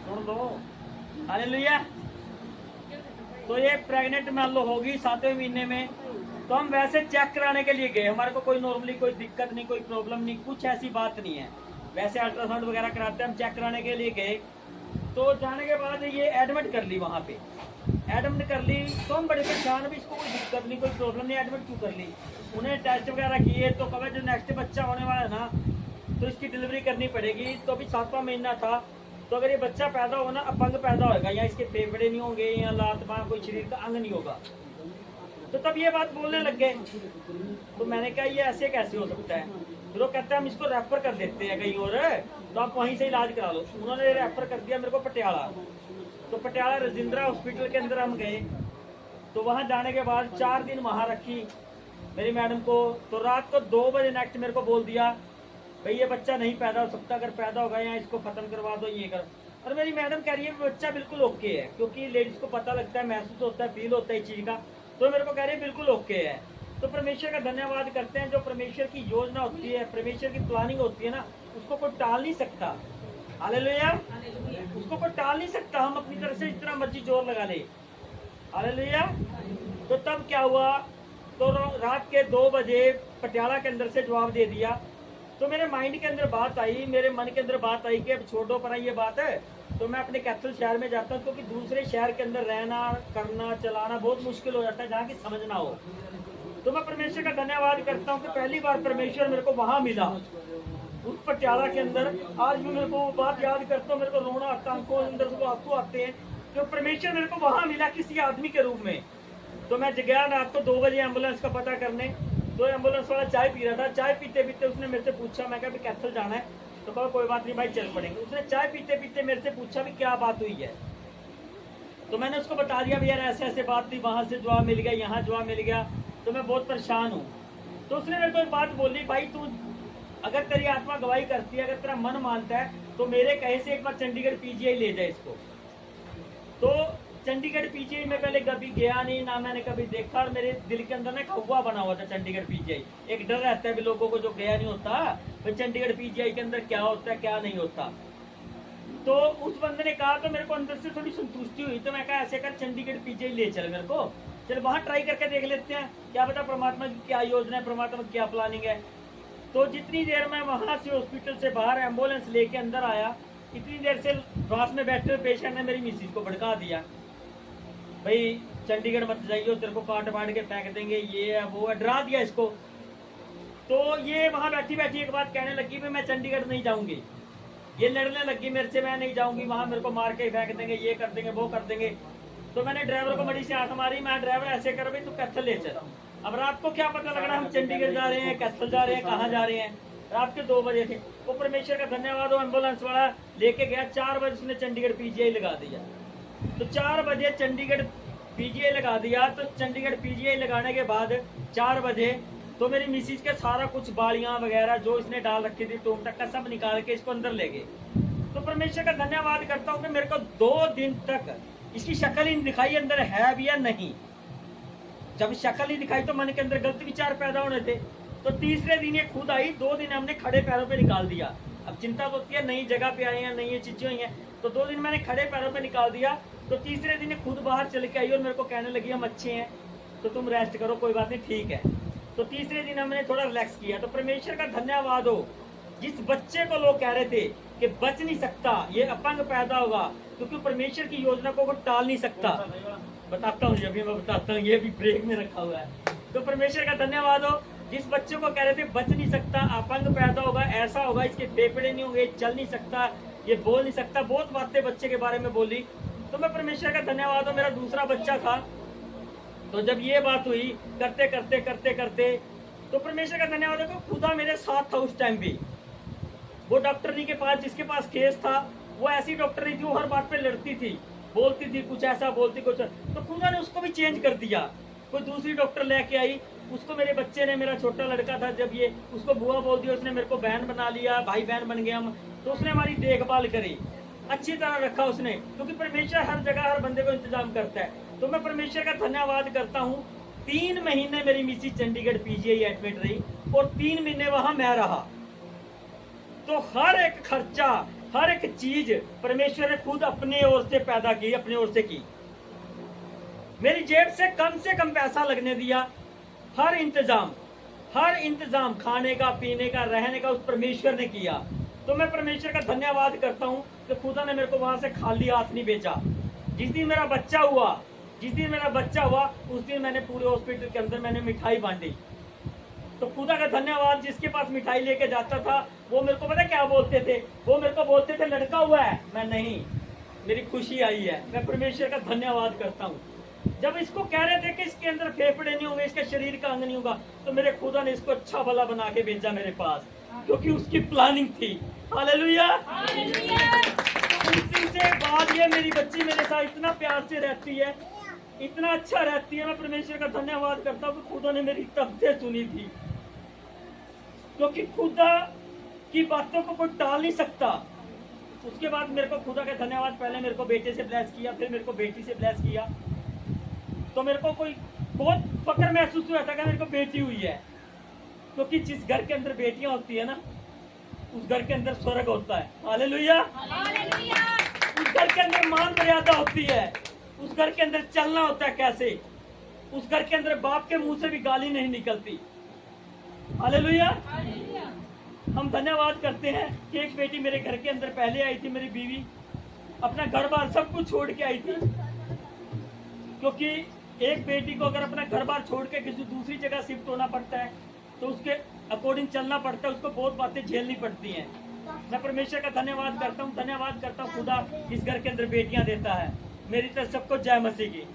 सुन लो। Hallelujah. तो ये pregnant मान लो होगी 7वें महीने में, तो हम वैसे चेक कराने के लिए गए। हमारे को कोई नॉर्मली कोई दिक्कत नहीं, कोई प्रॉब्लम नहीं, कुछ ऐसी बात नहीं है। वैसे अल्ट्रासाउंड वगैरह कराते हैं, हम चेक कराने के लिए गए। तो जाने के बाद ये एडमिट कर ली वहाँ पे। एडमिट कर ली तो हम बड़े परेशान, भी इसको कोई दिक्कत नहीं, कोई प्रॉब्लम नहीं, एडमिट क्यों कर ली। उन्हें टेस्ट वगैरह किए तो कहा जो नेक्स्ट बच्चा होने वाला है ना, तो इसकी डिलीवरी करनी पड़ेगी। तो अभी 7वां महीना था, तो अगर ये बच्चा पैदा होगा ना, अपंग पैदा होगा, या इसके फेफड़े नहीं होंगे, या लात बांह कोई शरीर का अंग नहीं होगा, तो तब ये बात बोलने लग गए। तो मैंने कहा ये ऐसे कैसे हो सकता है। फिर वो कहते हैं हम इसको रेफर कर देते हैं कहीं और, तो आप वहीं से इलाज करा लो। उन्होंने रेफर कर दिया मेरे को पटियाला। तो पटियाला रजिंद्रा हॉस्पिटल के अंदर हम गए। तो वहां जाने के बाद 4 दिन वहां रखी मेरी मैडम को। तो रात को 2 बजे नेक्स्ट मेरे को बोल दिया भाई ये बच्चा नहीं पैदा हो सकता, अगर पैदा होगा या इसको खत्म करवा दो, ये कर। और मेरी मैडम कह रही है बच्चा बिल्कुल ओके है, क्योंकि लेडीज को पता लगता है, महसूस होता है, फील होता है इस चीज का। तो मेरे को कह रही है बिल्कुल ओके है। तो परमेश्वर का धन्यवाद करते हैं। जो परमेश्वर की योजना होती है, परमेश्वर की प्लानिंग होती है ना, उसको कोई टाल नहीं सकता। हालेलुया। उसको कोई टाल नहीं सकता, हम अपनी तरफ से जितना मर्जी जोर लगा ले। हालेलुया। तो तब क्या हुआ, तो रात के 2 बजे पटियाला के अंदर से जवाब दे दिया। तो मेरे माइंड के अंदर बात आई, मेरे मन के अंदर बात आई कि अब छोड़ो पर ये बात है, तो मैं अपने कैथल शहर में जाता हूँ, क्योंकि दूसरे शहर के अंदर रहना, करना, चलाना बहुत मुश्किल हो जाता है जहाँ की समझ ना हो। तो मैं परमेश्वर का धन्यवाद करता हूँ कि पहली बार परमेश्वर मेरे को वहां मिला, उस पटियाला के अंदर। आज भी मेरे को वो बात याद करता हूँ, मेरे को रोना आता है, आंखों अंदर से आंसू आते हैं, तो परमेश्वर मेरे को वहां मिला किसी आदमी के रूप में। तो मैं गया रात को 2 बजे एम्बुलेंस का पता करने। तो एम्बुलेंस वाला चाय पी रहा था, चाय पीते पीते उसने मेरे से पूछा, मैं कहा भी कैथल जाना है, तो कहा कोई बात नहीं भाई चल पड़ेंगे। उसने चाय पीते पीते मेरे से पूछा भी क्या बात हुई है। तो मैंने उसको बता दिया भी यार ऐसे ऐसे बात थी, वहां से जवाब मिल गया, यहाँ जवाब मिल गया, तो मैं बहुत परेशान हूँ। तो उसने मेरे को एक बात बोली, भाई तू अगर तेरी आत्मा गवाही करती है, अगर तेरा मन मानता है, तो मेरे कहे से एक बार चंडीगढ़ पीजीआई ले जाए इसको। तो चंडीगढ़ पीजीआई में पहले कभी गया नहीं, ना मैंने कभी देखा, और मेरे दिल के अंदर ना कौवा बना हुआ था चंडीगढ़ पीजीआई। एक डर रहता है भी लोगों को जो गया नहीं होता, भाई चंडीगढ़ पीजीआई के अंदर क्या होता है क्या नहीं होता। तो उस बंदे ने कहा, तो मेरे को अंदर से थोड़ी संतुष्टि हुई। तो मैं कहा ऐसे कर चंडीगढ़ पीजीआई ले चल मेरे को, चल वहां ट्राई करके देख लेते हैं, क्या पता परमात्मा की क्या योजना है, परमात्मा की क्या प्लानिंग है। तो जितनी देर मैं वहां से हॉस्पिटल से बाहर एम्बुलेंस लेके अंदर आया, इतनी देर से पास में बैठे हुए पेशेंट ने मेरी मिसिज को भड़का दिया, भाई चंडीगढ़ मत जाइए, तेरे को काट पाट के फेंक देंगे, ये है वो है, डरा दिया इसको। तो ये वहां बैठी बैठी एक बात कहने लगी, मैं चंडीगढ़ नहीं जाऊंगी। ये लड़ने लगी मेरे से, मैं नहीं जाऊंगी वहां, मेरे को मार के फेंक देंगे, ये कर देंगे वो कर देंगे। तो मैंने ड्राइवर को बड़ी सी आंख मारी, मैं ड्राइवर ऐसे कर भाई तू कैथल ले चल। अब रात को क्या पता लग रहा हम चंडीगढ़ जा रहे हैं, कैथल जा रहे हैं, कहाँ जा रहे हैं। रात के 2 बजे थे। वो परमेश्वर का धन्यवाद हो, एम्बुलेंस वाला लेके गया। 4 बजे उसने चंडीगढ़ पीजीआई लगा दिया। तो 4 बजे चंडीगढ़ पीजीआई लगा दिया। तो चंडीगढ़ पीजीआई लगाने के बाद 4 बजे तो मेरी मिसिज के सारा कुछ बालियां वगैरह जो इसने डाल रखी थी टूम तक का सब निकाल के इसको अंदर ले गए। तो परमेश्वर का धन्यवाद करता हूँ कि मेरे को 2 दिन तक इसकी शक्ल ही दिखाई अंदर है भी या नहीं। जब शक्ल ही दिखाई तो मन के अंदर गलत विचार पैदा होने थे। तो तीसरे दिन ये खुद आई, 2 दिन हमने खड़े पैरों पे निकाल दिया। अब चिंता तो होती है नई जगह पे आए हैं, नई ये चीजें हुई हैं, तो 2 दिन मैंने खड़े पैरों पे निकाल दिया। तो तीसरे दिन खुद बाहर चल के आई और मेरे को कहने लगी हम अच्छे हैं, तो तुम रेस्ट करो, कोई बात नहीं ठीक है। तो तीसरे दिन हमने थोड़ा रिलैक्स किया। तो परमेश्वर का धन्यवाद हो, जिस बच्चे को लोग कह रहे थे कि बच नहीं सकता, ये अपंग पैदा होगा, क्योंकि परमेश्वर की योजना को टाल नहीं सकता। बताता हूँ, अभी मैं बताता हूँ, ये भी ब्रेक में रखा हुआ है। तो परमेश्वर का धन्यवाद हो, जिस बच्चे को कह रहे थे बच नहीं सकता, अपंग पैदा होगा, ऐसा होगा, इसके फेफड़े नहीं होंगे, चल नहीं सकता, ये बोल नहीं सकता, बहुत बातें बच्चे के बारे में बोली। तो मैं परमेश्वर का धन्यवाद हो, मेरा दूसरा बच्चा था। तो जब ये बात हुई करते करते करते करते, तो परमेश्वर का धन्यवाद हो, खुदा मेरे साथ था उस टाइम भी। वो डॉक्टरनी के पास जिसके पास केस था, वो ऐसी डॉक्टर नहीं थी, वो हर बात पे लड़ती थी, बोलती थी कुछ ऐसा, बोलती कुछ। तो खुदा ने उसको भी चेंज कर दिया, कोई दूसरी डॉक्टर लेके आई। उसको मेरे बच्चे ने, मेरा छोटा लड़का था जब ये, उसको बुआ बोल दिया, उसने मेरे को बहन बना लिया, भाई बहन बन गया हम। तो उसने हमारी देखभाल करी, अच्छी तरह रखा उसने, क्योंकि परमेश्वर हर जगह हर बंदे को इंतजाम करता है। तो मैं परमेश्वर का धन्यवाद करता हूँ। 3 महीने मेरी मिसी चंडीगढ़ पीजीआई एडमिट रही और 3 महीने वहां मैं रहा। तो हर एक खर्चा, हर एक चीज परमेश्वर ने खुद अपनी ओर से पैदा की, अपनी ओर से की। मेरी जेब से कम पैसा लगने दिया। हर इंतजाम खाने का, पीने का, रहने का उस परमेश्वर ने किया। तो मैं परमेश्वर का धन्यवाद करता हूँ कि खुदा ने मेरे को वहां से खाली हाथ नहीं भेजा। जिस दिन मेरा बच्चा हुआ उस दिन मैंने पूरे हॉस्पिटल के अंदर मैंने मिठाई बांटी। तो खुदा का धन्यवाद। जिसके पास मिठाई लेके जाता था वो मेरे को पता क्या बोलते थे? वो मेरे को बोलते थे लड़का हुआ है। मैं नहीं, मेरी खुशी आई है। मैं परमेश्वर का धन्यवाद करता हूँ। जब इसको कह रहे थे कि इसके अंदर फेफड़े नहीं होंगे, इसके शरीर का अंग नहीं होगा, तो मेरे खुदा ने इसको अच्छा भला बना के भेजा मेरे पास, क्योंकि उसकी प्लानिंग थी। हालेलुया। उस दिन से बाद ये मेरी बच्ची मेरे साथ इतना प्यार से रहती है, इतना अच्छा रहती है। मैं परमेश्वर का धन्यवाद करता हूँ कि खुदा ने मेरी तब से सुनी थी, क्योंकि खुदा की बातों को कोई टाल नहीं सकता। उसके बाद मेरे को खुदा का धन्यवाद, पहले मेरे को बेटे से ब्लेस किया, फिर मेरे को बेटी से ब्लेस किया। तो मेरे को कोई बहुत फक्र महसूस हुआ था कि मेरे को बेटी हुई है, क्योंकि जिस घर के अंदर बेटियां होती है ना, उस घर के अंदर स्वर्ग होता है। हालेलुया। उस घर के अंदर मान मर्यादा होती है, उस घर के अंदर चलना होता है कैसे, उस घर के अंदर बाप के मुंह से भी गाली नहीं निकलती। हालेलुया। हम धन्यवाद करते हैं कि एक बेटी मेरे घर के अंदर पहले आई थी। मेरी बीवी अपना घर बार सब कुछ छोड़ के आई थी, क्योंकि एक बेटी को अगर अपना घर बार छोड़ के किसी दूसरी जगह शिफ्ट होना पड़ता है तो उसके अकॉर्डिंग चलना पड़ता है, उसको बहुत बातें झेलनी पड़ती हैं। मैं परमेश्वर का धन्यवाद करता हूँ खुदा इस घर के अंदर बेटियां देता है। मेरी तरफ सबको जय मसीह की।